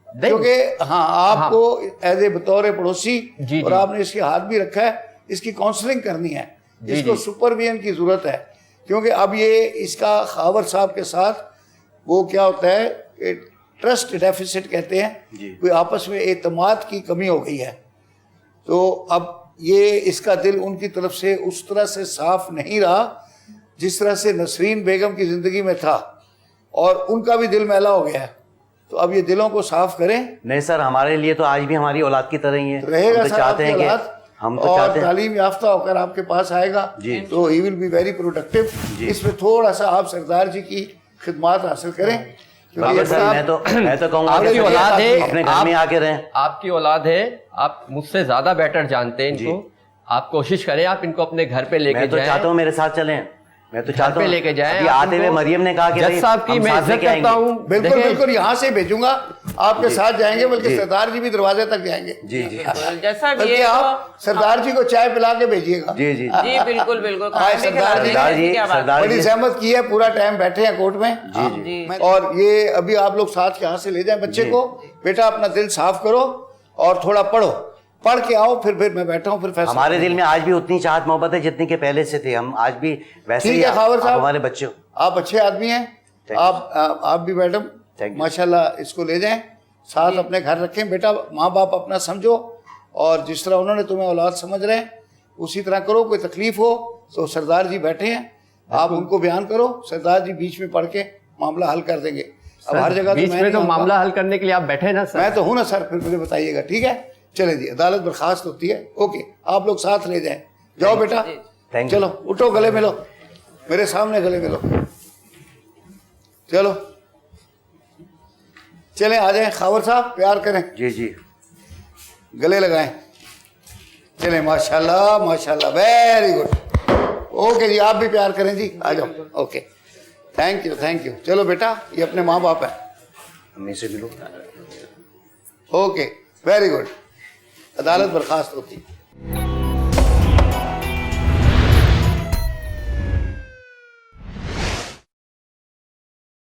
क्योंकि आपको एज ए बतौर पड़ोसी और आपने इसके हाथ भी रखा है, इसकी काउंसलिंग करनी है, इसको सुपरविजन की जरूरत है। क्योंकि अब ये इसका खावर साहब के साथ वो क्या होता है, ट्रस्ट डेफिसिट कहते हैं, कोई आपस में एतमाद की कमी हो गई है। तो अब ये इसका दिल उनकी तरफ से उस तरह से साफ नहीं रहा जिस तरह से नसरीन बेगम की ज़िंदगी में था, और उनका भी दिल मैला हो गया है। तो अब ये दिलों को साफ करें। नहीं सर, हमारे लिए तो आज भी हमारी औलाद की तरह ही है। तो रहेगा हम तो चाहते हैं कि हम तो चाहते हैं तालीम याफ्ता होकर आपके पास आएगा तो he will be very productive. इसमें थोड़ा सा आप सरदार जी की खिदमत हासिल करें। मैं तो कहूँगा आपकी औलाद है, अपने घर में आके रहें। आपकी औलाद है, आप मुझसे ज्यादा बेटर जानते हैं इनको। आप कोशिश करें, आप इनको अपने घर पे लेके जाएं। मैं तो चाहता हूँ मेरे साथ चलें, मैं तो चाहता हूँ लेके जाएं। आते हुए मरियम ने कहा कि जज साहब की मैं इज्जत करता हूँ। बिल्कुल बिल्कुल, यहाँ से भेजूंगा, आपके साथ जाएंगे, बल्कि सरदार जी भी दरवाजे तक जाएंगे। जी जी, जैसा बल्कि आप सरदार जी को चाय पिला के भेजिएगा। जी जी जी, बिल्कुल बिल्कुल। सरदार जी बड़ी सहमत की है, पूरा टाइम बैठे हैं कोर्ट में। जी। और ये अभी आप लोग साथ यहाँ से ले जाएं बच्चे को। बेटा अपना दिल साफ करो और थोड़ा पढ़ो, पढ़ के आओ, फिर मैं बैठा हूँ, फिर फैसला। हमारे दिल में आज भी उतनी चाहत मोहब्बत है जितनी के पहले से थे। हम आज भी वैसे ही खावर साहब, हमारे बच्चे, आप अच्छे आदमी हैं। आप भी मैडम माशाल्लाह इसको ले जाएं, साथ अपने घर रखें। बेटा माँ बाप अपना समझो, और जिस तरह उन्होंने तुम्हें औलाद समझ रहे हैं उसी तरह करो। कोई तकलीफ हो तो सरदार जी बैठे हैं, आप उनको बयान करो, सरदार जी बीच में पढ़ के मामला हल कर देंगे। अब हर जगह बीच में तो मामला हल करने के लिए आप बैठे ना सर। मैं तो हूं ना सर, फिर मुझे बताइएगा, ठीक है? चले जी, अदालत बर्खास्त होती है। ओके, आप लोग साथ ले जाएं। जाओ बेटा, चलो उठो, गले मिलो, मेरे सामने गले मिलो, चलो चले, आ जाएं। खावर साहब प्यार करें। जी जी, गले लगाएं। चले, माशाल्लाह माशाल्लाह, वेरी गुड। ओके जी, आप भी प्यार करें जी, आ जाओ। Okay, thank you thank you. चलो बेटा, ये अपने माँ बाप है, अम्मी से मिलो। Okay, very good. अदालत बर्खास्त होती।